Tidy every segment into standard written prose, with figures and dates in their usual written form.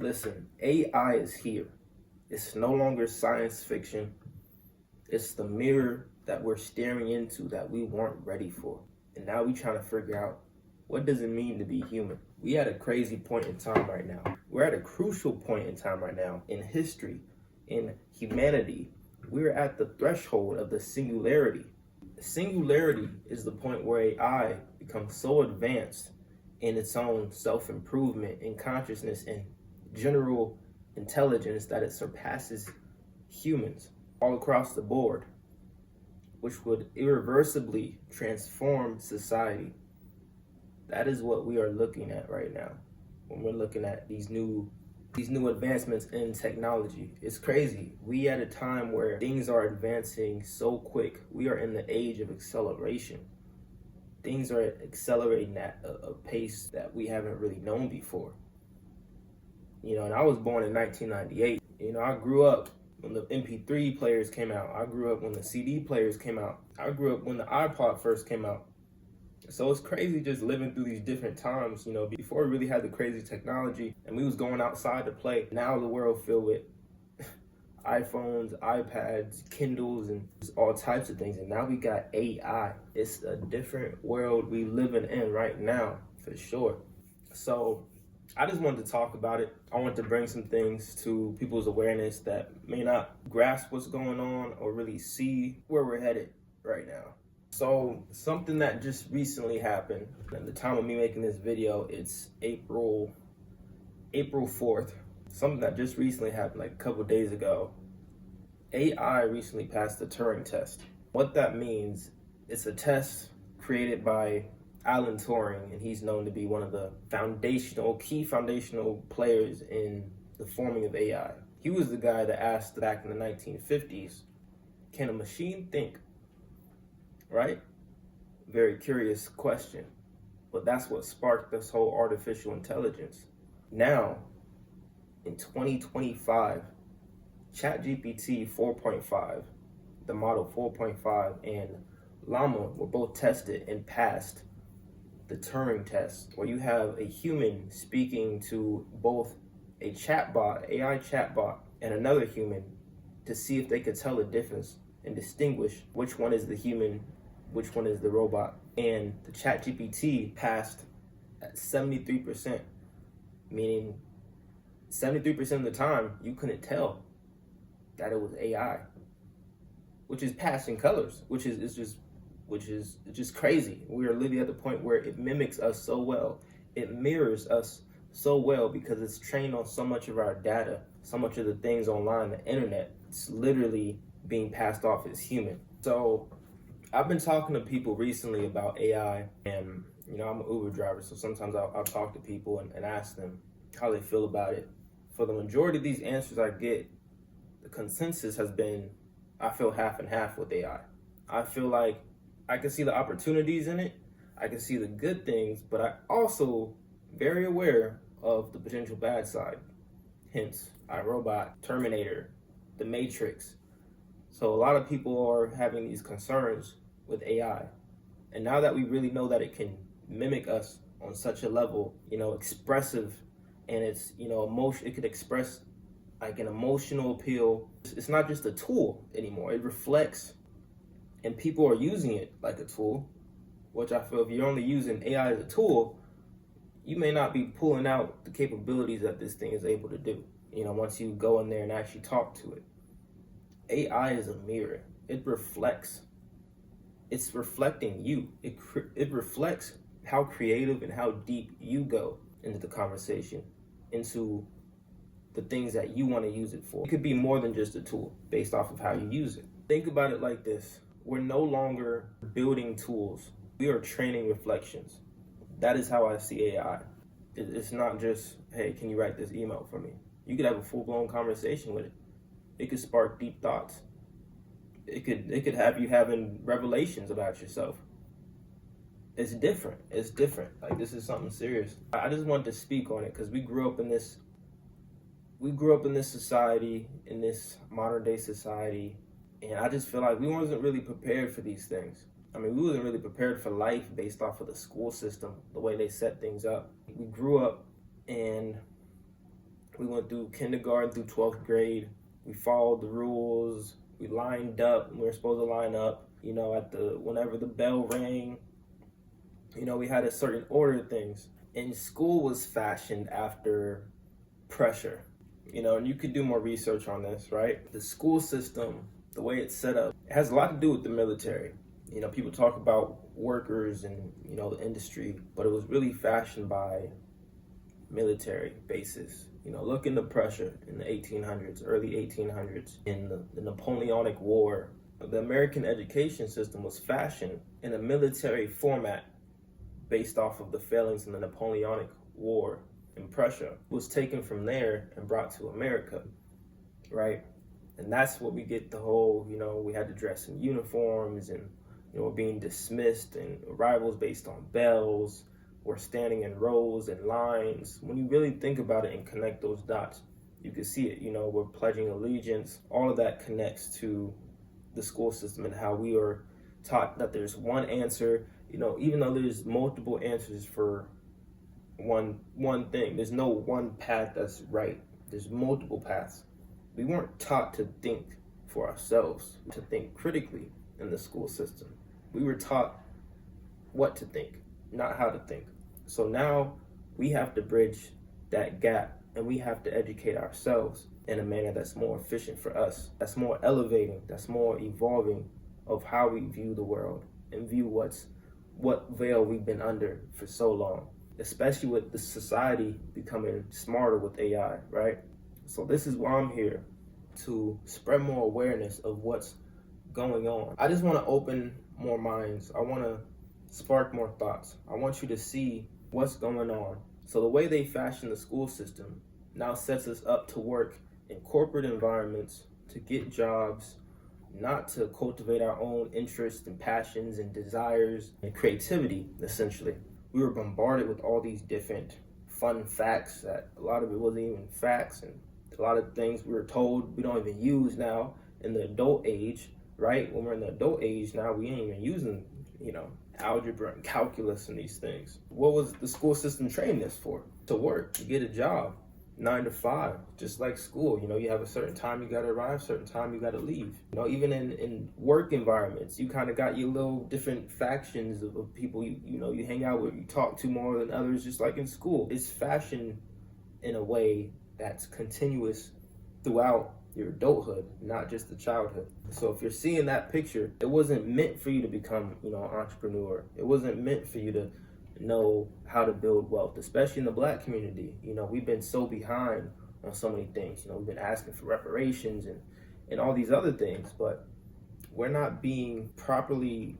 Listen, AI is here. It's no longer science fiction. It's the mirror that we're staring into that we weren't ready for. And now we're trying to figure out, what does it mean to be human? We at a crazy point in time right now. We're at a crucial point in time right now in history, in humanity. We're at the threshold of the singularity. Singularity is the point where AI becomes so advanced in its own self-improvement and consciousness and general intelligence that it surpasses humans all across the board, which would irreversibly transform society. That is what we are looking at right now when we're looking at these new advancements in technology. It's crazy. We at a time where things are advancing so quick. We are in the age of acceleration. Things are accelerating at a pace that we haven't really known before. And I was born in 1998. I grew up when the MP3 players came out. I grew up when the CD players came out. I grew up when the iPod first came out. So it's crazy just living through these different times, before we really had the crazy technology and we was going outside to play. Now the world filled with iPhones, iPads, Kindles, and all types of things. And now we got AI. It's a different world we living in right now, for sure. So I just wanted to talk about it. I want to bring some things to people's awareness that may not grasp what's going on or really see where we're headed right now. So something that just recently happened, at the time of me making this video, it's April 4th. Something that just recently happened, like a couple days ago. AI recently passed the Turing test. What that means, it's a test created by Alan Turing, and he's known to be one of the key foundational players in the forming of AI. He was the guy that asked back in the 1950s, can a machine think? Right? Very curious question. But that's what sparked this whole artificial intelligence. Now, in 2025, ChatGPT 4.5, the model 4.5, and Llama were both tested and passed the Turing test, where you have a human speaking to both a chatbot, AI chatbot, and another human to see if they could tell the difference and distinguish which one is the human, which one is the robot. And the ChatGPT passed at 73%, meaning 73% of the time you couldn't tell that it was AI, which is passing colors, which is just crazy. We are literally at the point where it mimics us so well, it mirrors us so well because it's trained on so much of our data, so much of the things online, the internet. It's literally being passed off as human. So I've been talking to people recently about AI, and I'm an Uber driver, so sometimes I'll talk to people and ask them how they feel about it. For the majority of these answers I get, the consensus has been, I feel half and half with AI. I feel like I can see the opportunities in it, I can see the good things, but I also very aware of the potential bad side. Hence, iRobot, Terminator, The Matrix. So a lot of people are having these concerns with AI. And now that we really know that it can mimic us on such a level, expressive, and it's, emotion, it could express like an emotional appeal. It's not just a tool anymore. It reflects, and people are using it like a tool, which I feel if you're only using AI as a tool, you may not be pulling out the capabilities that this thing is able to do, once you go in there and actually talk to it. AI is a mirror. It reflects. It's reflecting you. It reflects how creative and how deep you go into the conversation, into the things that you want to use it for. It could be more than just a tool based off of how you use it. Think about it like this. We're no longer building tools. We are training reflections. That is how I see AI. It's not just, hey, can you write this email for me? You could have a full-blown conversation with it. It could spark deep thoughts. It could have you having revelations about yourself. It's different. Like, this is something serious. I just wanted to speak on it because we grew up in this society, in this modern day society, and I just feel like we wasn't really prepared for these things. I mean, we wasn't really prepared for life based off of the school system, the way they set things up. We grew up and We went through kindergarten through 12th grade. We followed the rules. We lined up. We were supposed to line up, whenever the bell rang. We had a certain order of things. And school was fashioned after pressure. And you could do more research on this, right? The school system, the way it's set up, it has a lot to do with the military. People talk about workers and, the industry, but it was really fashioned by military bases. Look into pressure in the 1800s, early 1800s, in the Napoleonic War. The American education system was fashioned in a military format based off of the failings in the Napoleonic War in Prussia. It was taken from there and brought to America, right? And that's what we get the whole, we had to dress in uniforms and, we're being dismissed and arrivals based on bells. We're standing in rows and lines. When you really think about it and connect those dots, you can see it. We're pledging allegiance. All of that connects to the school system and how we are taught that there's one answer, even though there's multiple answers for one thing. There's no one path that's right. There's multiple paths. We weren't taught to think for ourselves, to think critically in the school system. We were taught what to think, not how to think. So now we have to bridge that gap, and we have to educate ourselves in a manner that's more efficient for us, that's more elevating, that's more evolving of how we view the world and view what veil we've been under for so long, especially with the society becoming smarter with AI, right? So this is why I'm here, to spread more awareness of what's going on. I just want to open more minds. I want to spark more thoughts. I want you to see what's going on. So the way they fashion the school system now sets us up to work in corporate environments, to get jobs, not to cultivate our own interests and passions and desires and creativity, essentially. We were bombarded with all these different fun facts that a lot of it wasn't even facts, and a lot of things we were told we don't even use now in the adult age, right? When we're in the adult age now, we ain't even using, algebra and calculus and these things. What was the school system training us for? To work, to get a job, 9 to 5, just like school. You have a certain time you got to arrive, certain time you got to leave. Even in work environments, you kind of got your little different factions of people you hang out with, you talk to more than others, just like in school. It's fashioned in a way that's continuous throughout your adulthood, not just the childhood. So if you're seeing that picture, it wasn't meant for you to become, an entrepreneur. It wasn't meant for you to know how to build wealth, especially in the Black community. We've been so behind on so many things. We've been asking for reparations and all these other things, but we're not being properly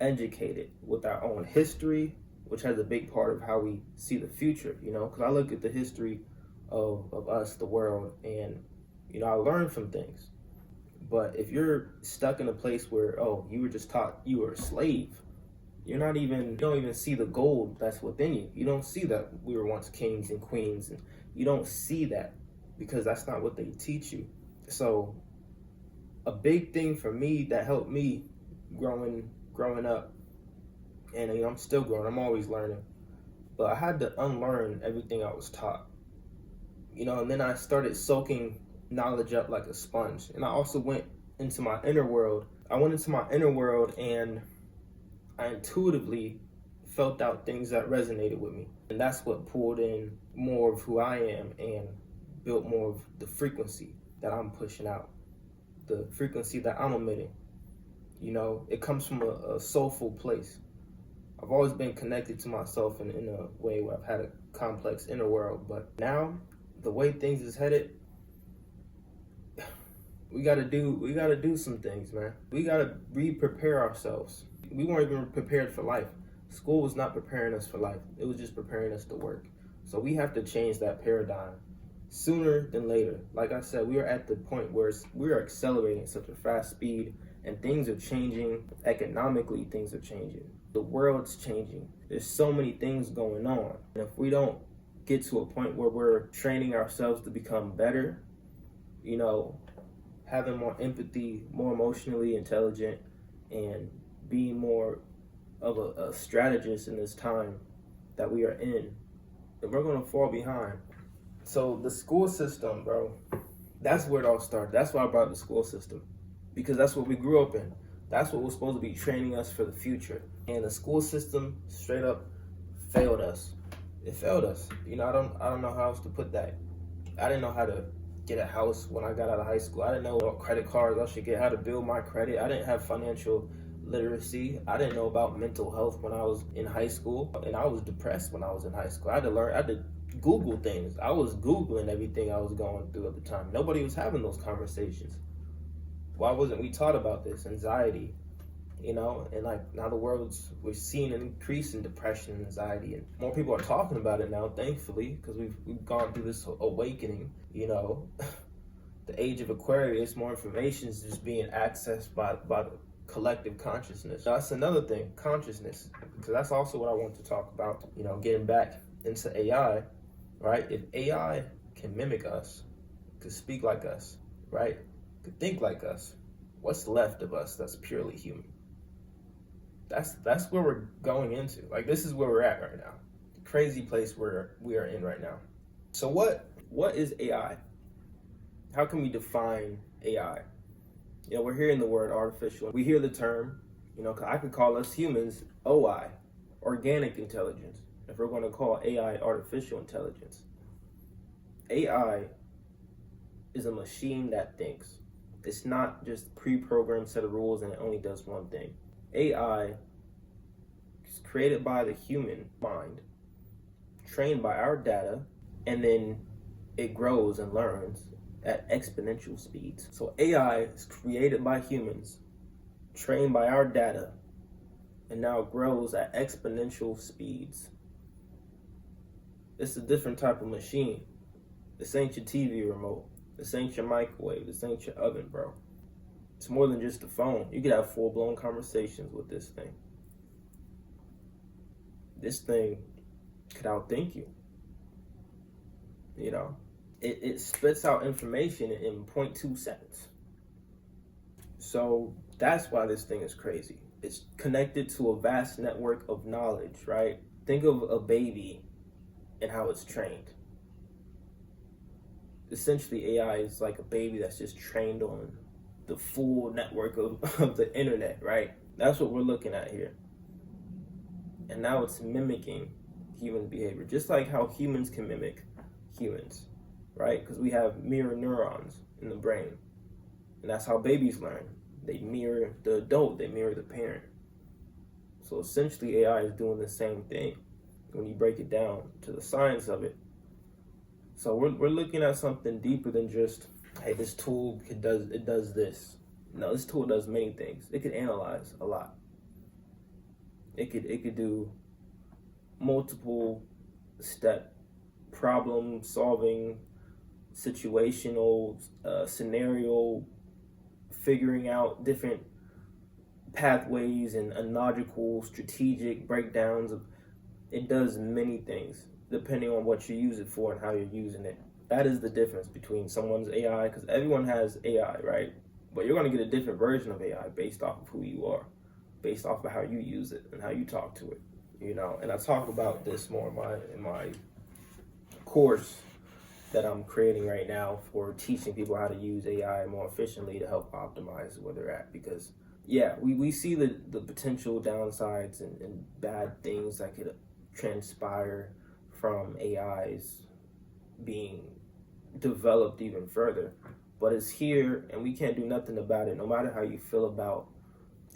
educated with our own history, which has a big part of how we see the future, because I look at the history of us, the world, and, I learn from things. But if you're stuck in a place where, you were just taught you were a slave, you don't even see the gold that's within you. You don't see that we were once kings and queens, and you don't see that because that's not what they teach you. So a big thing for me that helped me growing up, and I'm still growing, I'm always learning, but I had to unlearn everything I was taught. And then I started soaking knowledge up like a sponge. And I also went into my inner world. And I intuitively felt out things that resonated with me. And that's what pulled in more of who I am and built more of the frequency that I'm pushing out, the frequency that I'm emitting. It comes from a soulful place. I've always been connected to myself in a way where I've had a complex inner world. But now, the way things is headed, we gotta do some things, man. We gotta re-prepare ourselves. We weren't even prepared for life. School was not preparing us for life. It was just preparing us to work. So we have to change that paradigm sooner than later. Like I said, we are at the point where we are accelerating at such a fast speed, and things are changing. Economically, things are changing. The world's changing. There's so many things going on. And if we don't get to a point where we're training ourselves to become better, having more empathy, more emotionally intelligent, and being more of a strategist in this time that we are in, then we're going to fall behind. So the school system, bro, that's where it all started. That's why I brought up the school system, because that's what we grew up in. That's what was supposed to be training us for the future. And the school system straight up failed us. It failed us. I don't know how else to put that. I didn't know how to get a house when I got out of high school. I didn't know what credit cards I should get, how to build my credit. I didn't have financial literacy. I didn't know about mental health when I was in high school. And I was depressed when I was in high school. I had to Google things. I was Googling everything I was going through at the time. Nobody was having those conversations. Why wasn't we taught about this? Anxiety, and like now we're seeing an increase in depression and anxiety, and more people are talking about it now, thankfully, because we've gone through this awakening. The age of Aquarius, more information is just being accessed by the collective consciousness. That's another thing, consciousness, because that's also what I want to talk about. Getting back into AI, right? If AI can mimic us, could speak like us, right? Could think like us, what's left of us that's purely human? That's where we're going into. Like, this is where we're at right now. The crazy place where we are in right now. So what is AI? How can we define AI? We're hearing the word artificial. We hear the term, I could call us humans OI, organic intelligence, if we're going to call AI artificial intelligence. AI is a machine that thinks. It's not just pre-programmed set of rules and it only does one thing. AI is created by the human mind, trained by our data, and then it grows and learns at exponential speeds. So AI is created by humans, trained by our data, and now grows at exponential speeds. It's a different type of machine. This ain't your TV remote. This ain't your microwave. This ain't your oven, bro. It's more than just a phone. You could have full-blown conversations with this thing. This thing could outthink you. It spits out information in 0.2 seconds. So that's why this thing is crazy. It's connected to a vast network of knowledge, right? Think of a baby and how it's trained. Essentially, AI is like a baby that's just trained on the full network of the internet, right? That's what we're looking at here. And now it's mimicking human behavior, just like how humans can mimic humans, right? Because we have mirror neurons in the brain. And that's how babies learn. They mirror the adult, they mirror the parent. So essentially, AI is doing the same thing when you break it down to the science of it. So we're looking at something deeper than just, hey, this tool does this. No, this tool does many things. It could analyze a lot. It could do multiple step problem solving, situational, scenario, figuring out different pathways and logical, strategic breakdowns of. It does many things depending on what you use it for and how you're using it. That is the difference between someone's AI, because everyone has AI, right? But you're going to get a different version of AI based off of who you are, based off of how you use it and how you talk to it, And I talk about this more in my course that I'm creating right now for teaching people how to use AI more efficiently to help optimize where they're at. Because, yeah, we see the potential downsides and bad things that could transpire from AIs being developed even further. But it's here and we can't do nothing about it, no matter how you feel about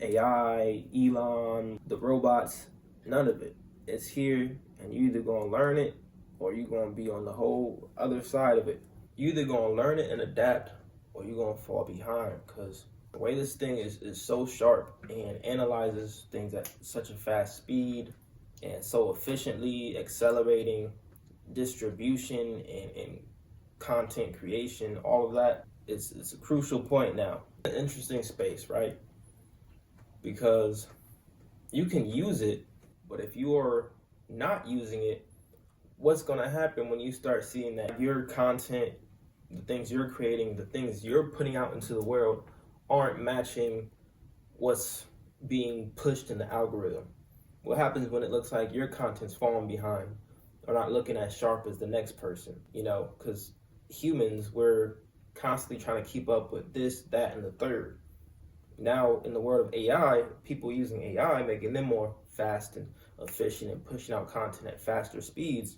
AI, Elon, the robots, none of it. It's here and you're either going to learn it or you're going to be on the whole other side of it. You're either going to learn it and adapt or you're going to fall behind, because the way this thing is so sharp and analyzes things at such a fast speed and so efficiently, accelerating distribution and content creation, all of that, it's a crucial point now. An interesting space, right? Because you can use it, but if you're not using it, what's going to happen when you start seeing that your content, the things you're creating, the things you're putting out into the world aren't matching what's being pushed in the algorithm? What happens when it looks like your content's falling behind are not looking as sharp as the next person, because humans, we're constantly trying to keep up with this, that, and the third. Now, in the world of AI, people using AI, making them more fast and efficient and pushing out content at faster speeds,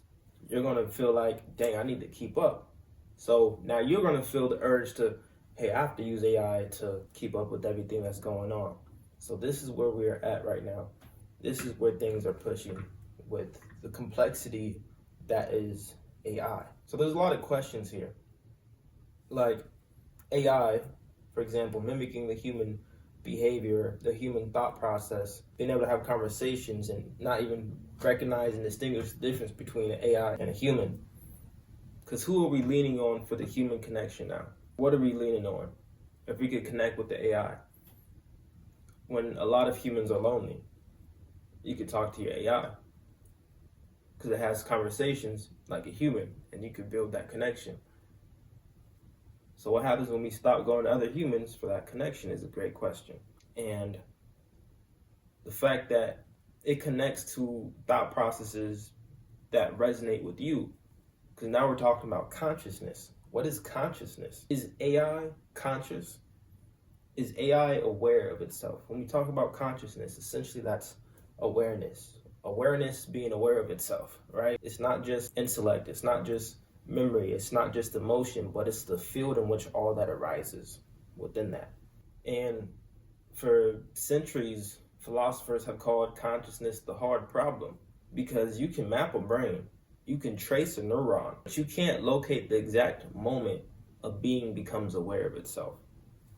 you're going to feel like, dang, I need to keep up. So now you're going to feel the urge to, hey, I have to use AI to keep up with everything that's going on. So this is where we're at right now. This is where things are pushing with the complexity that is AI. So there's a lot of questions here. Like AI, for example, mimicking the human behavior, the human thought process, being able to have conversations and not even recognize and distinguish the difference between an AI and a human. Because who are we leaning on for the human connection now? What are we leaning on if we could connect with the AI? When a lot of humans are lonely, you could talk to your AI because it has conversations like a human and you could build that connection. So what happens when we stop going to other humans for that connection is a great question. And the fact that it connects to thought processes that resonate with you, because now we're talking about consciousness. What is consciousness? Is AI conscious? Is AI aware of itself? When we talk about consciousness, essentially that's awareness. Awareness being aware of itself, right? It's not just intellect, it's not just memory, it's not just emotion, but it's the field in which all that arises within that. And for centuries, philosophers have called consciousness the hard problem because you can map a brain, you can trace a neuron, but you can't locate the exact moment a being becomes aware of itself.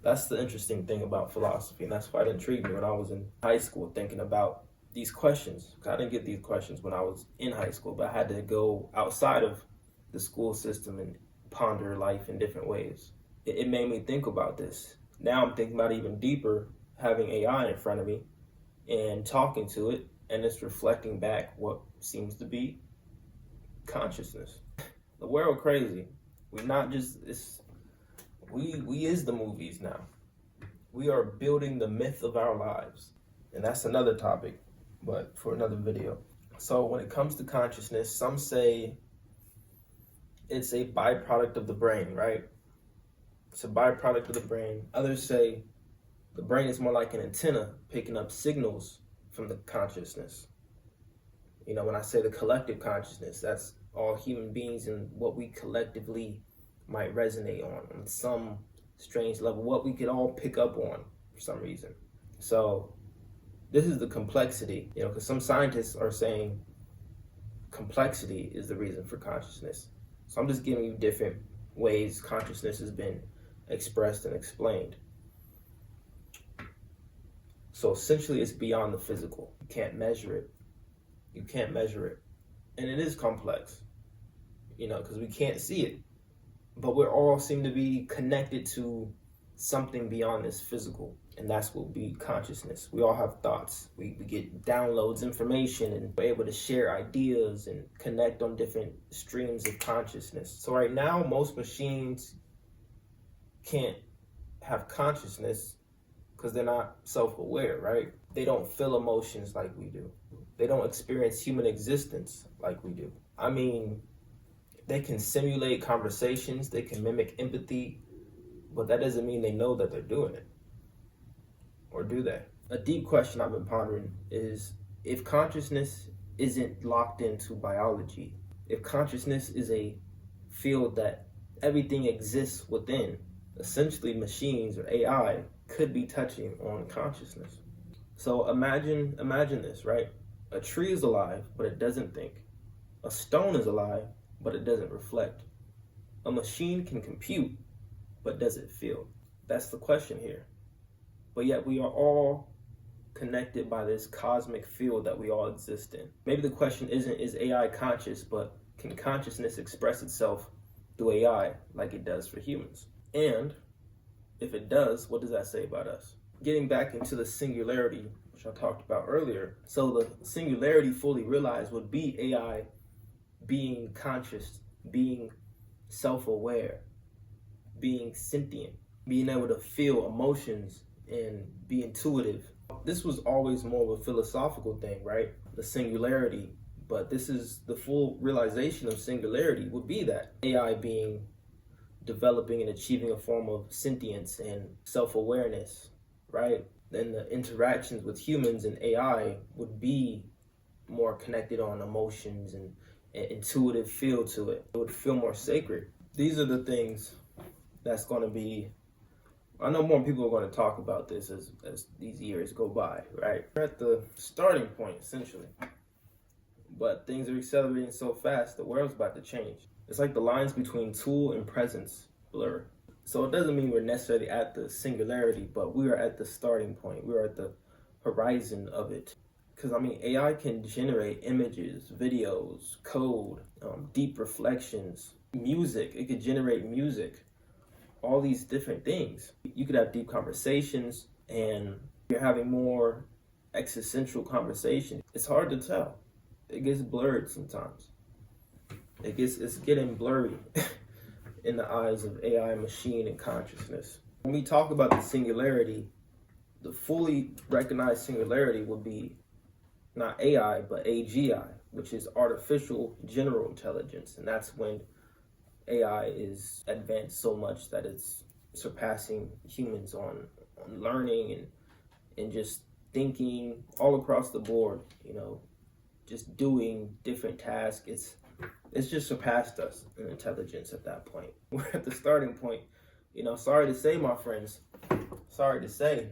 That's the interesting thing about philosophy, and that's why it intrigued me when I was in high school thinking about these questions. I didn't get these questions when I was in high school, but I had to go outside of the school system and ponder life in different ways. It made me think about this. Now I'm thinking about it even deeper, having AI in front of me and talking to it, and it's reflecting back what seems to be consciousness. The world crazy. We not just we is the movies now. We are building the myth of our lives. And that's another topic, but for another video. So when it comes to consciousness, some say it's a byproduct of the brain, right? It's a byproduct of the brain. Others say the brain is more like an antenna picking up signals from the consciousness. When I say the collective consciousness, that's all human beings and what we collectively might resonate on some strange level, what we could all pick up on for some reason. So this is the complexity, because some scientists are saying complexity is the reason for consciousness. So I'm just giving you different ways consciousness has been expressed and explained. So essentially it's beyond the physical. You can't measure it. You can't measure it. And it is complex, because we can't see it. But we all seem to be connected to something beyond this physical. And that's what we consciousness. We all have thoughts. We get downloads, information, and we're able to share ideas and connect on different streams of consciousness. So right now, most machines can't have consciousness because they're not self-aware, right? They don't feel emotions like we do. They don't experience human existence like we do. I mean, they can simulate conversations, they can mimic empathy, but that doesn't mean they know that they're doing it. Or do they? A deep question I've been pondering is, if consciousness isn't locked into biology, if consciousness is a field that everything exists within, essentially machines or AI could be touching on consciousness. So imagine this, right? A tree is alive, but it doesn't think. A stone is alive, but it doesn't reflect. A machine can compute, but does it feel? That's the question here. But yet we are all connected by this cosmic field that we all exist in. Maybe the question isn't, is AI conscious, but can consciousness express itself through AI like it does for humans? And if it does, what does that say about us? Getting back into the singularity, which I talked about earlier. So the singularity fully realized would be AI being conscious, being self-aware, being sentient, being able to feel emotions and be intuitive. This was always more of a philosophical thing, right? The singularity But this is the full realization of singularity would be that AI being developing and achieving a form of sentience and self-awareness, right? Then the interactions with humans and AI would be more connected on emotions and an intuitive feel to it. It would feel more sacred. These are the things that's going to be, I know more people are going to talk about this as these years go by, right? We're at the starting point, essentially. But things are accelerating so fast, the world's about to change. It's like the lines between tool and presence blur. So it doesn't mean we're necessarily at the singularity, but we are at the starting point. We are at the horizon of it. Because, I mean, AI can generate images, videos, code, deep reflections, music. It could generate music, all these different things. You could have deep conversations, and you're having more existential conversation. It's hard to tell. It gets blurred sometimes. It's getting blurry in the eyes of AI, machine, and consciousness. When we talk about the singularity, the fully recognized singularity would be not AI, but AGI, which is artificial general intelligence. And that's when AI is advanced so much that it's surpassing humans on learning and just thinking all across the board, just doing different tasks. It's just surpassed us in intelligence at that point. We're at the starting point. Sorry to say, my friends. Sorry to say.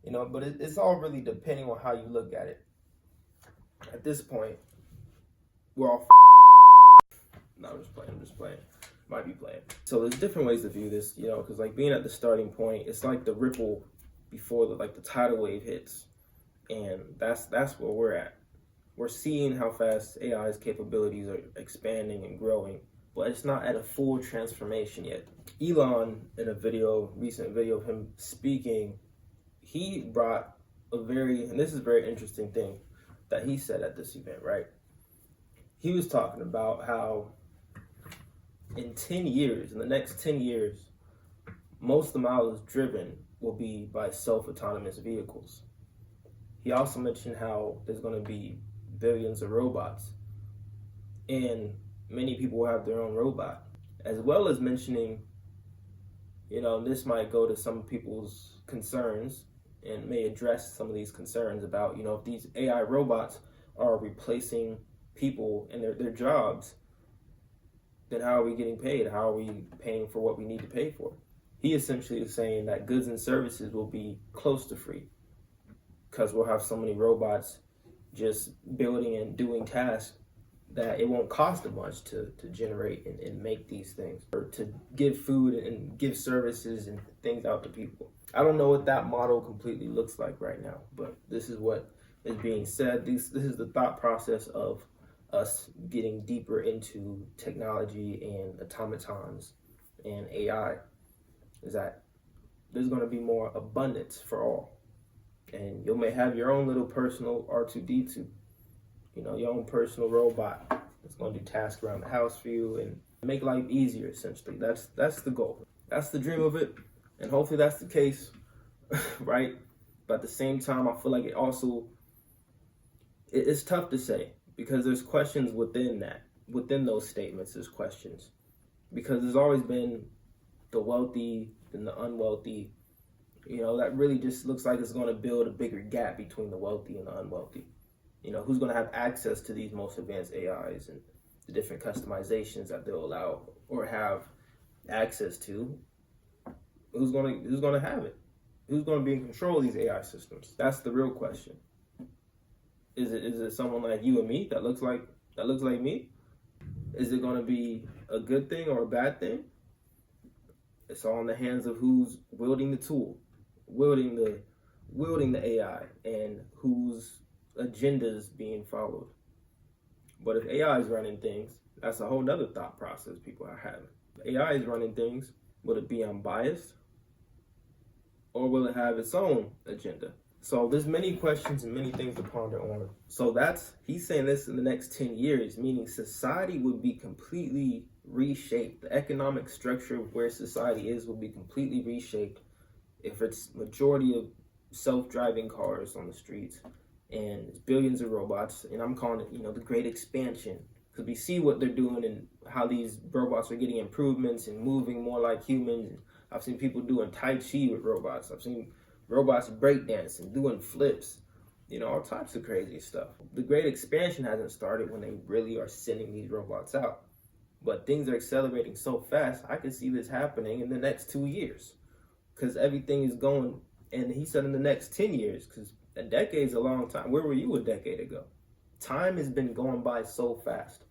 But it's all really depending on how you look at it. At this point, we're all No, I'm just playing. Might be playing. So there's different ways to view this, because like being at the starting point, it's like the ripple before the tidal wave hits. And that's where we're at. We're seeing how fast AI's capabilities are expanding and growing, but it's not at a full transformation yet. Elon, in a recent video of him speaking, he brought and this is a very interesting thing that he said at this event, right? He was talking about how in the next 10 years, most of the miles driven will be by self-autonomous vehicles. He also mentioned how there's going to be billions of robots, and many people will have their own robot, as well as mentioning, this might go to some people's concerns and may address some of these concerns about, if these AI robots are replacing people and their jobs, then how are we getting paid? How are we paying for what we need to pay for? He essentially is saying that goods and services will be close to free because we'll have so many robots just building and doing tasks that it won't cost a bunch to generate and make these things, or to give food and give services and things out to people. I don't know what that model completely looks like right now, but this is what is being said. This is the thought process of us getting deeper into technology and automatons and AI, is that there's going to be more abundance for all. And you may have your own little personal R2D2, your own personal robot that's going to do tasks around the house for you and make life easier, essentially. That's the goal. That's the dream of it. And hopefully that's the case, right? But at the same time, I feel like it's tough to say, because there's questions within those statements. There's questions, because there's always been the wealthy and the unwealthy. That really just looks like it's going to build a bigger gap between the wealthy and the unwealthy. Who's going to have access to these most advanced AIs and the different customizations that they'll allow or have access to? Who's going to have it? Who's going to be in control of these AI systems? That's the real question. Is it someone like you and me that looks like me? Is it going to be a good thing or a bad thing? It's all in the hands of who's wielding the tool, wielding the AI, and whose agendas being followed. But if AI is running things, that's a whole nother thought process people are having. If AI is running things, will it be unbiased, or will it have its own agenda? So there's many questions and many things to ponder on. So he's saying this in the next 10 years, meaning society would be completely reshaped. The economic structure of where society is will be completely reshaped if it's majority of self-driving cars on the streets and it's billions of robots, and I'm calling it, the great expansion, because we see what they're doing and how these robots are getting improvements and moving more like humans. I've seen people doing Tai Chi with robots. I've seen robots breakdancing, doing flips, all types of crazy stuff. The great expansion hasn't started when they really are sending these robots out. But things are accelerating so fast, I can see this happening in the next 2 years. Because everything is going, and he said in the next 10 years, because a decade is a long time. Where were you a decade ago? Time has been going by so fast.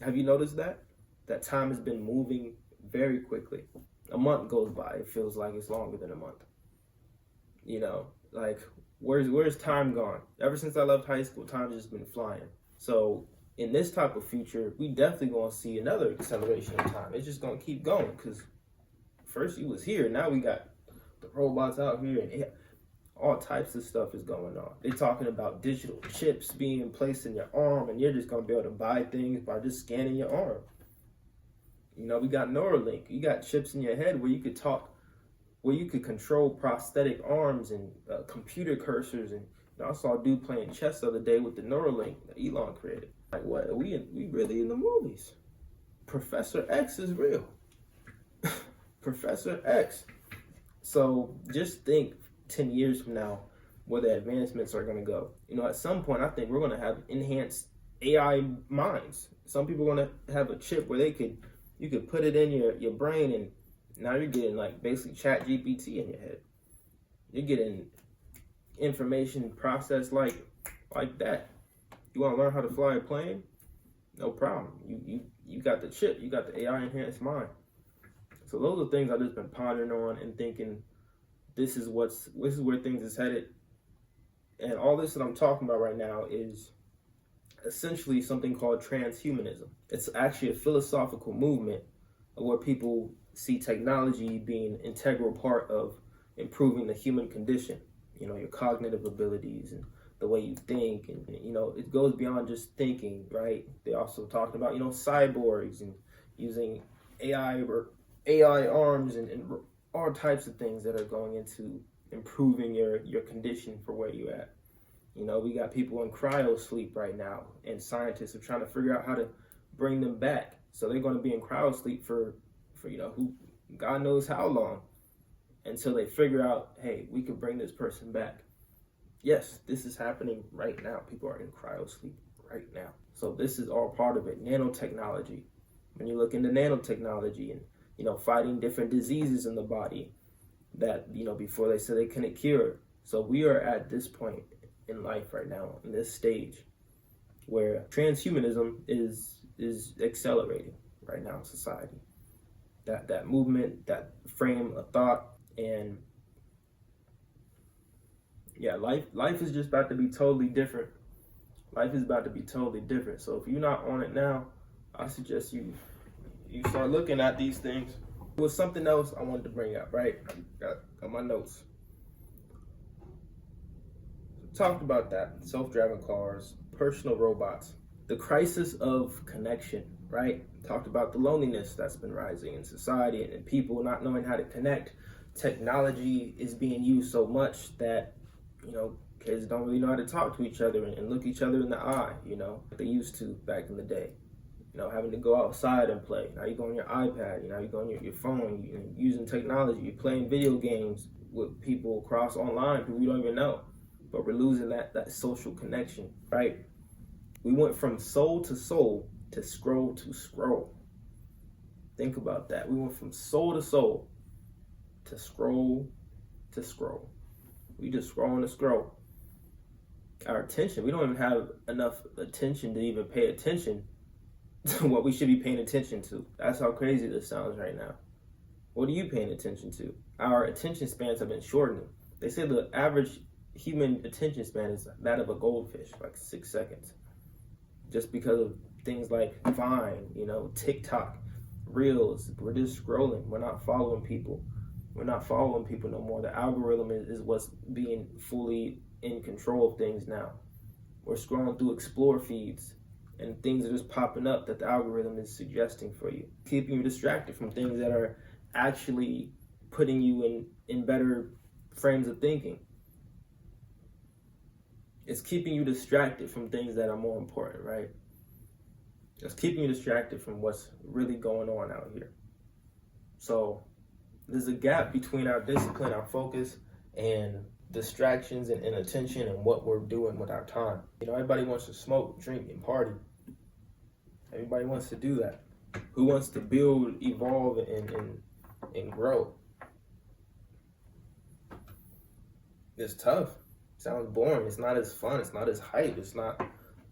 Have you noticed that? That time has been moving very quickly. A month goes by, it feels like it's longer than a month. Like, where's time gone? Ever since I left high school, time's just been flying. So in this type of future, we definitely gonna see another acceleration of time. It's just gonna keep going, because first you was here, now we got the robots out here, and all types of stuff is going on. They're talking about digital chips being placed in your arm, and you're just gonna be able to buy things by just scanning your arm. We got Neuralink. You got chips in your head where you could talk, where you could control prosthetic arms and computer cursors. And I saw a dude playing chess the other day with the Neuralink that Elon created. Like, what? We really in the movies. Professor X is real. Professor X. So just think 10 years from now where the advancements are going to go. At some point, I think we're going to have enhanced AI minds. Some people are going to have a chip where you could put it in your brain, and now you're getting like basically chat GPT in your head. You're getting information processed like that. You want to learn how to fly a plane? No problem. You got the chip. You got the AI enhanced mind. So those are things I've just been pondering on and thinking, this is where things is headed. And all this that I'm talking about right now is essentially something called transhumanism. It's actually a philosophical movement where people see technology being an integral part of improving the human condition. Your cognitive abilities and the way you think, and it goes beyond just thinking, right? They also talked about cyborgs and using AI arms and all types of things that are going into improving your condition for where you're at. We got people in cryo sleep right now, and scientists are trying to figure out how to bring them back. So they're going to be in cryo sleep for who God knows how long, until they figure out, hey, we could bring this person back. Yes, this is happening right now. People are in cryo sleep right now. So this is all part of it. Nanotechnology. When you look into nanotechnology and fighting different diseases in the body that before they said they couldn't cure. So we are at this point in life right now, in this stage, where transhumanism is accelerating right now in society. That movement, that frame of thought, and yeah, life is just about to be totally different. Life is about to be totally different. So if you're not on it now, I suggest you start looking at these things. There was something else I wanted to bring up, right? Got my notes. Talked about that. Self-driving cars, personal robots, the crisis of connection, right? Talked about the loneliness that's been rising in society and people not knowing how to connect. Technology is being used so much that, kids don't really know how to talk to each other and look each other in the eye, like they used to back in the day. Having to go outside and play. Now you go on your iPad, you go on your phone, you're using technology, you're playing video games with people across online who we don't even know. But we're losing that social connection, right? We went from soul to scroll to scroll. Think about that. We went from soul to scroll to scroll. We just scrolling to scroll. Our attention, we don't even have enough attention to even pay attention to what we should be paying attention to. That's how crazy this sounds right now. What are you paying attention to? Our attention spans have been shortening. They say the average human attention span is that of a goldfish, like 6 seconds. Just because of things like Vine, TikTok, Reels. We're just scrolling. We're not following people. We're not following people no more. The algorithm is what's being fully in control of things now. We're scrolling through explore feeds, and things are just popping up that the algorithm is suggesting for you, keeping you distracted from things that are actually putting you in better frames of thinking. It's keeping you distracted from things that are more important, right? It's keeping you distracted from what's really going on out here. So there's a gap between our discipline, our focus, and distractions and attention and what we're doing with our time. Everybody wants to smoke, drink, and party. Everybody wants to do that. Who wants to build, evolve, and grow? It's tough. It sounds boring. It's not as fun. It's not as hype.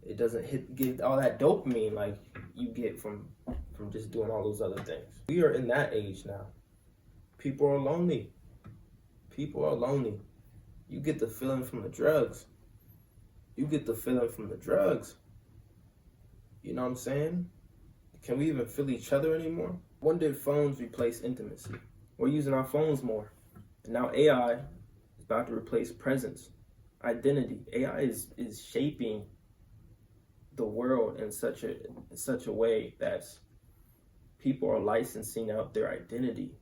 It doesn't give all that dopamine like you get from just doing all those other things. We are in that age now. People are lonely. You get the feeling from the drugs. You know what I'm saying? Can we even feel each other anymore? When did phones replace intimacy? We're using our phones more. And now AI is about to replace presence, identity. AI is shaping the world in such a way that people are licensing out their identity.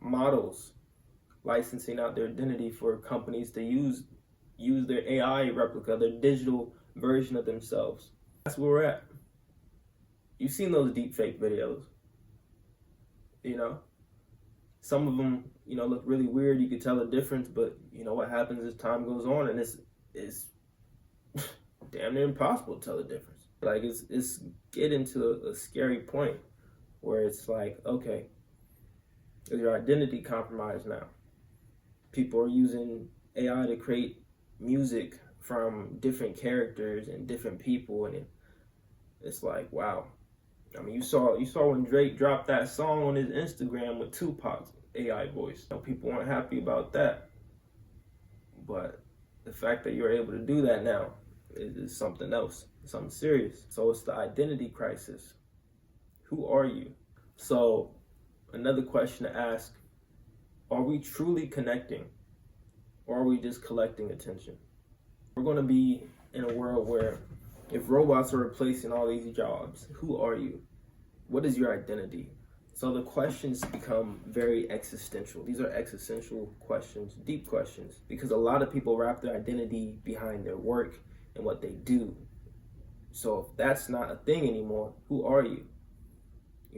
Models licensing out their identity for companies to use their AI replica, their digital version of themselves. That's where we're at. You've seen those deepfake videos. Some of them, look really weird. You could tell the difference, but what happens as time goes on, and it's damn near impossible to tell the difference. Like it's getting to a scary point where it's like, okay, is your identity compromised now? People are using AI to create music from different characters and different people, and it's like, wow. I mean, you saw when Drake dropped that song on his Instagram with Tupac's AI voice. People weren't happy about that, but the fact that you're able to do that now is something else, something serious. So it's the identity crisis. Who are you? So another question to ask: are we truly connecting, or are we just collecting attention? We're going to be in a world where if robots are replacing all these jobs, who are you? What is your identity? So the questions become very existential. These are existential questions, deep questions, because a lot of people wrap their identity behind their work and what they do. So if that's not a thing anymore, who are you?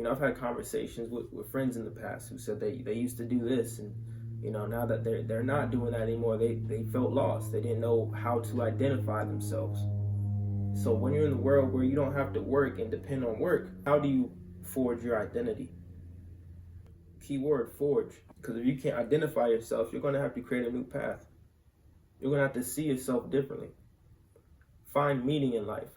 I've had conversations with friends in the past who said they used to do this, and now that they're not doing that anymore, they felt lost. They didn't know how to identify themselves. So when you're in the world where you don't have to work and depend on work, how do you forge your identity? Keyword forge. Because if you can't identify yourself, you're going to have to create a new path. You're going to have to see yourself differently. Find meaning in life.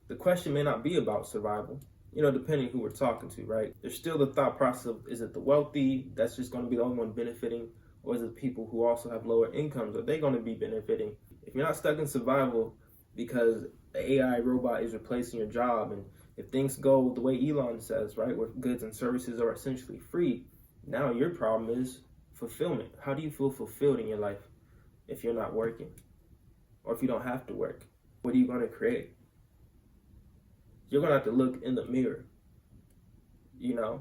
The question may not be about survival, depending who we're talking to, right? There's still the thought process of, is it the wealthy that's just going to be the only one benefiting? Or is it people who also have lower incomes? Are they going to be benefiting? If you're not stuck in survival because the AI robot is replacing your job, and if things go the way Elon says, right, where goods and services are essentially free, now your problem is fulfillment. How do you feel fulfilled in your life if you're not working? Or if you don't have to work? What are you going to create? You're going to have to look in the mirror. You're going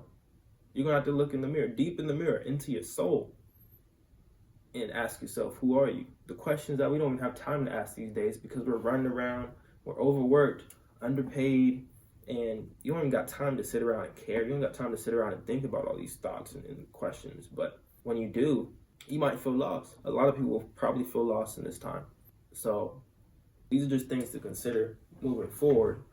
to have to look in the mirror, deep in the mirror, into your soul, and ask yourself, who are you? The questions that we don't even have time to ask these days because we're running around, we're overworked, underpaid, and you don't even got time to sit around and care. You don't got time to sit around and think about all these thoughts and questions. But when you do, you might feel lost. A lot of people will probably feel lost in this time. So these are just things to consider moving forward.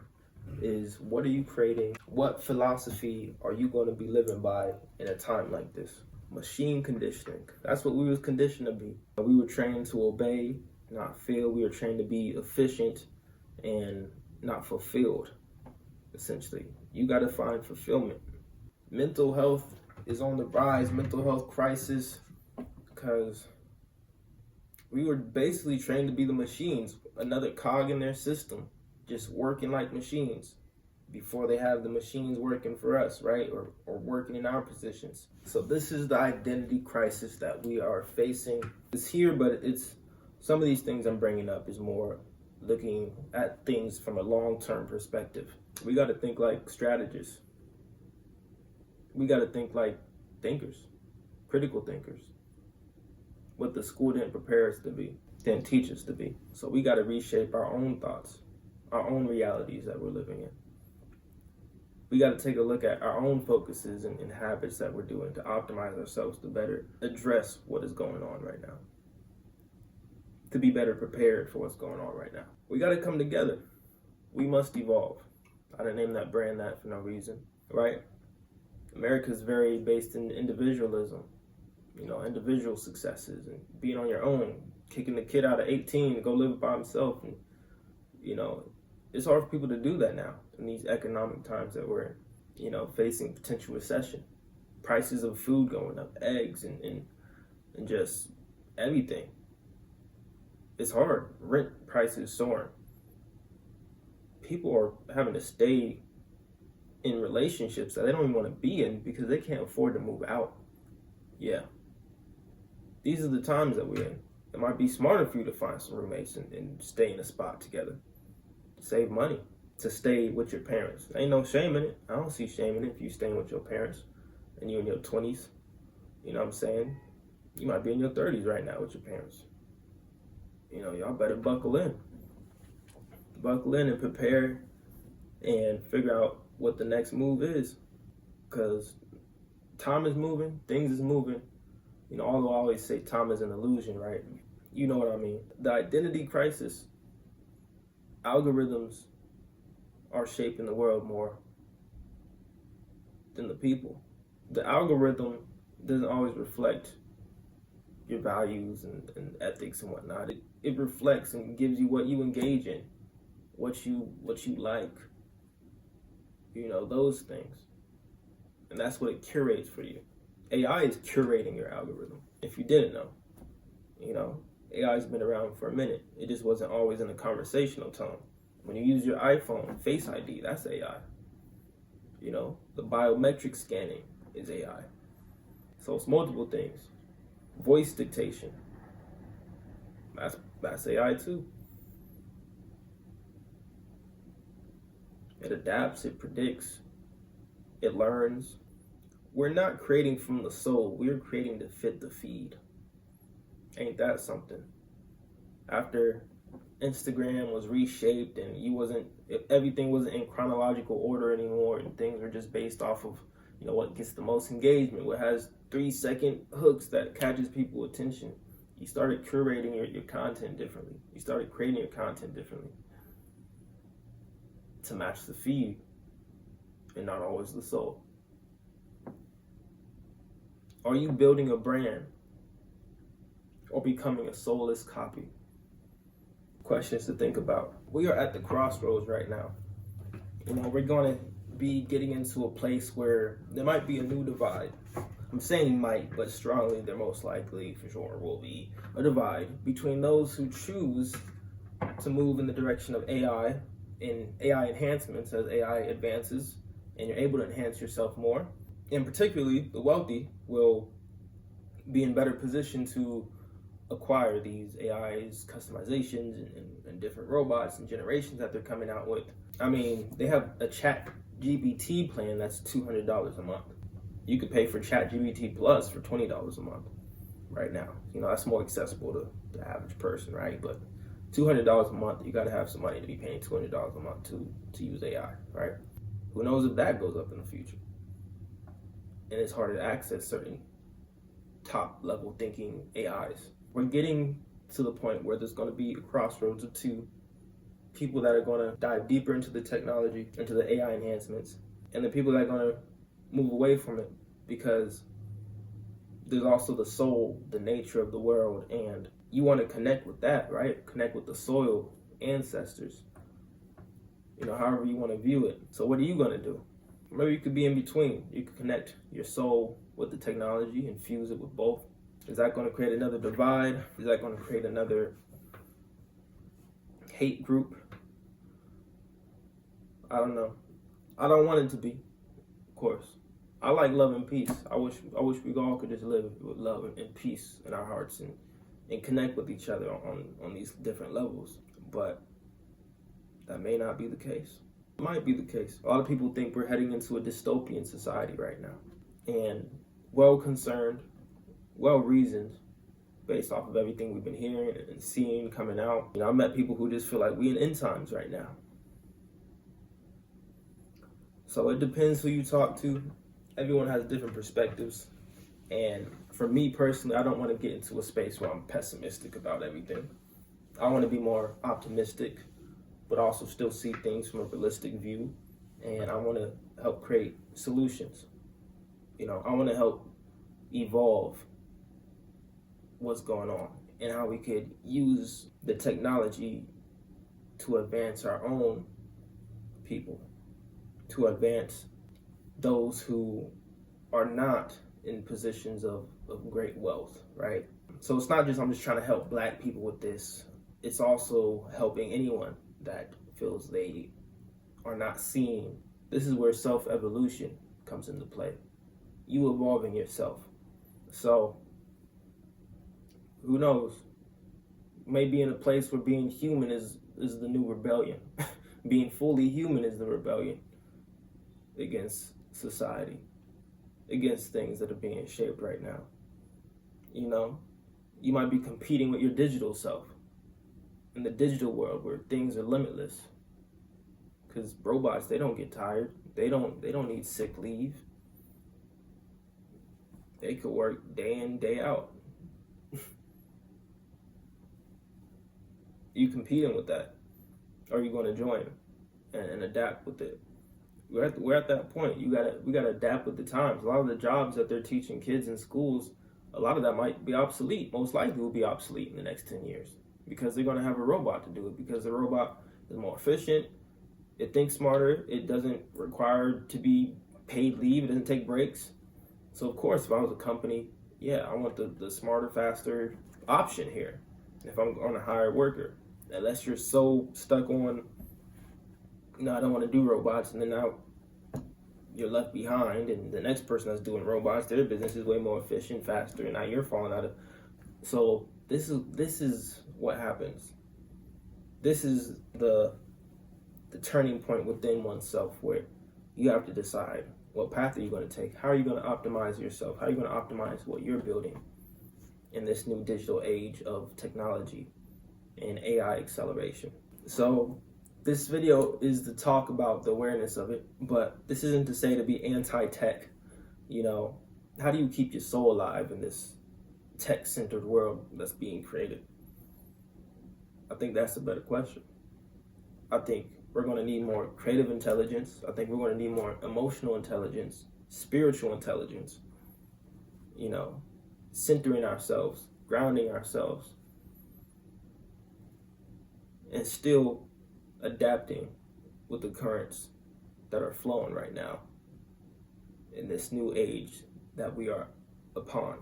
Is what are you creating? What philosophy are you going to be living by in a time like this? Machine conditioning. That's what we was conditioned to be. We were trained to obey, not feel. We were trained to be efficient and not fulfilled, essentially. You got to find fulfillment. Mental health is on the rise, mental health crisis, because we were basically trained to be the machines, another cog in their system, just working like machines before they have the machines working for us, right? Or working in our positions. So this is the identity crisis that we are facing. It's here, but it's some of these things I'm bringing up is more looking at things from a long-term perspective. We got to think like strategists. We got to think like thinkers, critical thinkers, what the school didn't prepare us to be. didn't teach us to be. So we got to reshape our own thoughts, our own realities that we're living in. We got to take a look at our own focuses and habits that we're doing to optimize ourselves to better address what is going on right now, to be better prepared for what's going on right now. We got to come together. We must evolve. I didn't name that brand that for no reason, right? America's very based in individualism, individual successes and being on your own, kicking the kid out of 18 to go live by himself. And, it's hard for people to do that now in these economic times that we're in, facing potential recession. Prices of food going up, eggs and just everything. It's hard. Rent prices soaring. People are having to stay in relationships that they don't even want to be in because they can't afford to move out. Yeah. These are the times that we're in. It might be smarter for you to find some roommates and stay in a spot together. Save money to stay with your parents. Ain't no shame in it. I don't see shame in it if you're staying with your parents and you're in your 20s. You know what I'm saying? You might be in your 30s right now with your parents. Y'all better buckle in. Buckle in and prepare and figure out what the next move is. Because time is moving, things is moving. Although I always say time is an illusion, right? You know what I mean. The identity crisis, algorithms are shaping the world more than the people. The algorithm doesn't always reflect your values and ethics and whatnot. It reflects and gives you what you engage in, what you like, those things. And that's what it curates for you. AI is curating your algorithm. If you didn't know, AI's been around for a minute. It just wasn't always in a conversational tone. When you use your iPhone, Face ID, that's AI. The biometric scanning is AI. So it's multiple things. Voice dictation, that's AI too. It adapts, it predicts, it learns. We're not creating from the soul, we're creating to fit the feed. Ain't that something? After Instagram was reshaped and everything wasn't in chronological order anymore and things were just based off of, what gets the most engagement, what has 3-second hooks that catches people's attention. You started curating your content differently. You started creating your content differently to match the feed and not always the soul. Are you building a brand or becoming a soulless copy? Questions to think about. We are at the crossroads right now. We're going to be getting into a place where there might be a new divide. I'm saying might, but strongly there most likely for sure will be a divide between those who choose to move in the direction of AI and AI enhancements as AI advances and you're able to enhance yourself more. And particularly the wealthy will be in better position to acquire these AIs, customizations, and different robots and generations that they're coming out with. They have a chat GPT plan that's $200 a month. You could pay for chat GPT Plus for $20 a month right now. That's more accessible to the average person, right? But $200 a month, you got to have some money to be paying $200 a month to use AI, right? Who knows if that goes up in the future? And it's harder to access certain top level thinking AIs. We're getting to the point where there's going to be a crossroads of two people that are going to dive deeper into the technology, into the AI enhancements, and the people that are going to move away from it because there's also the soul, the nature of the world, and you want to connect with that, right? Connect with the soil, ancestors, however you want to view it. So what are you going to do? Maybe you could be in between. You could connect your soul with the technology and fuse it with both. Is that going to create another divide? Is that going to create another hate group? I don't know. I don't want it to be, of course. I like love and peace. I wish we all could just live with love and peace in our hearts and connect with each other on these different levels. But that may not be the case. It might be the case. A lot of people think we're heading into a dystopian society right now. And well-concerned, well-reasoned based off of everything we've been hearing and seeing coming out. I met people who just feel like we in end times right now. So it depends who you talk to. Everyone has different perspectives. And for me personally, I don't want to get into a space where I'm pessimistic about everything. I want to be more optimistic, but also still see things from a realistic view. And I want to help create solutions. I want to help evolve what's going on and how we could use the technology to advance our own people, to advance those who are not in positions of great wealth, right? So it's not just I'm just trying to help Black people with this. It's also helping anyone that feels they are not seen. This is where self-evolution comes into play. You evolving yourself. So who knows? Maybe in a place where being human is the new rebellion. Being fully human is the rebellion against society, against things that are being shaped right now. You might be competing with your digital self in the digital world where things are limitless. Because robots, they don't get tired. They don't need sick leave. They could work day in, day out. You competing with that? Or are you going to join and adapt with it? We're at that point. We gotta adapt with the times. A lot of the jobs that they're teaching kids in schools, a lot of that might be obsolete. Most likely will be obsolete in the next 10 years because they're going to have a robot to do it, because the robot is more efficient, it thinks smarter, it doesn't require to be paid leave, it doesn't take breaks. So of course, if I was a company, I want the smarter, faster option here if I'm going to hire a worker. Unless you're so stuck on, I don't want to do robots, and then now you're left behind, and the next person that's doing robots, their business is way more efficient, faster, and now you're falling out of. So this is what happens. This is the turning point within oneself, where you have to decide what path are you going to take. How are you going to optimize yourself? How are you going to optimize what you're building in this new digital age of technology and AI acceleration? So this video is to talk about the awareness of it, but this isn't to say to be anti-tech. How do you keep your soul alive in this tech-centered world that's being created? I think that's a better question. I think we're going to need more creative intelligence. I think we're going to need more emotional intelligence, spiritual intelligence, centering ourselves, grounding ourselves, and still adapting with the currents that are flowing right now in this new age that we are upon.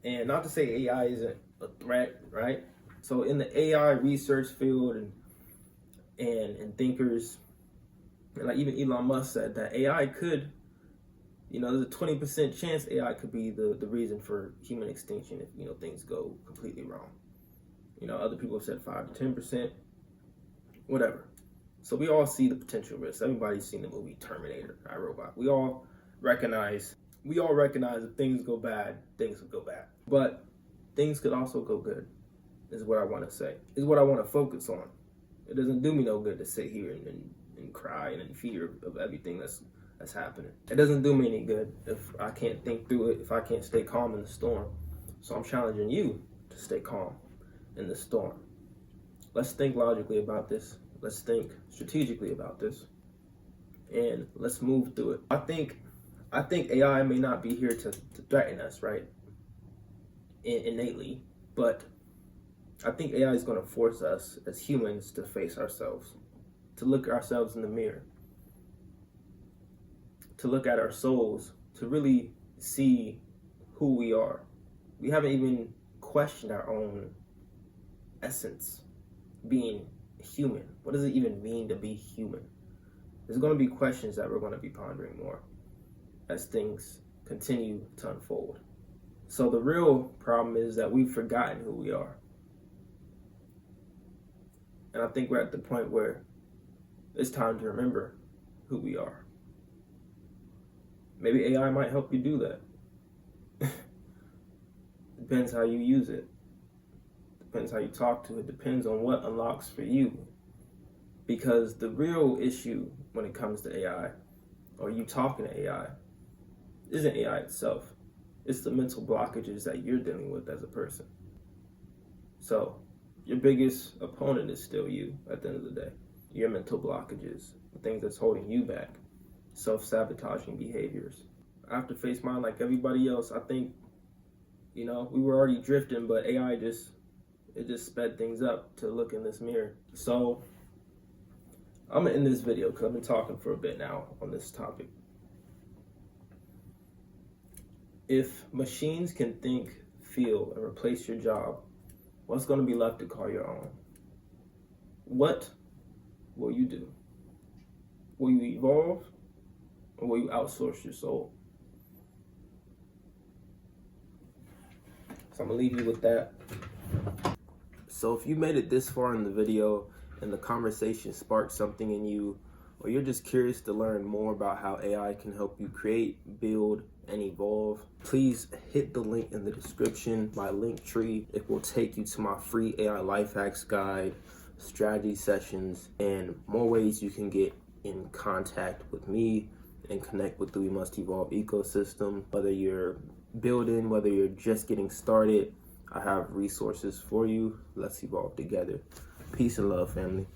And not to say AI isn't a threat, right? So in the AI research field and thinkers, and like even Elon Musk said that AI could, there's a 20% chance AI could be the reason for human extinction if, things go completely wrong. Other people have said 5 to 10%, whatever. So we all see the potential risks. Everybody's seen the movie Terminator, iRobot. We all recognize if things go bad, things will go bad. But things could also go good, is what I want to say, is what I want to focus on. It doesn't do me no good to sit here and cry and in fear of everything that's happening. It doesn't do me any good if I can't think through it, if I can't stay calm in the storm. So I'm challenging you to stay calm in the storm. Let's think logically about this. Let's think strategically about this. And let's move through it. I think AI may not be here to threaten us, right? Innately, but I think AI is going to force us as humans to face ourselves, to look ourselves in the mirror, to look at our souls, to really see who we are. We haven't even questioned our own essence, being human. What does it even mean to be human? There's going to be questions that we're going to be pondering more as things continue to unfold. So the real problem is that we've forgotten who we are. And I think we're at the point where it's time to remember who we are. Maybe AI might help you do that. Depends how you use it. depends how you talk to it, depends on what unlocks for you. Because the real issue when it comes to AI, or you talking to AI, isn't AI itself. It's the mental blockages that you're dealing with as a person. So your biggest opponent is still you at the end of the day. Your mental blockages, the things that's holding you back, self-sabotaging behaviors. I have to face mine like everybody else. I think, we were already drifting, but AI just sped things up to look in this mirror. So I'm gonna end this video because I've been talking for a bit now on this topic. If machines can think, feel, and replace your job, what's gonna be left to call your own? What will you do? Will you evolve, or will you outsource your soul? So I'm gonna leave you with that. So if you made it this far in the video and the conversation sparked something in you, or you're just curious to learn more about how AI can help you create, build, and evolve, please hit the link in the description, my link tree. It will take you to my free AI life hacks guide, strategy sessions, and more ways you can get in contact with me and connect with the We Must Evolve ecosystem. Whether you're building, whether you're just getting started, I have resources for you. Let's evolve together. Peace and love, family.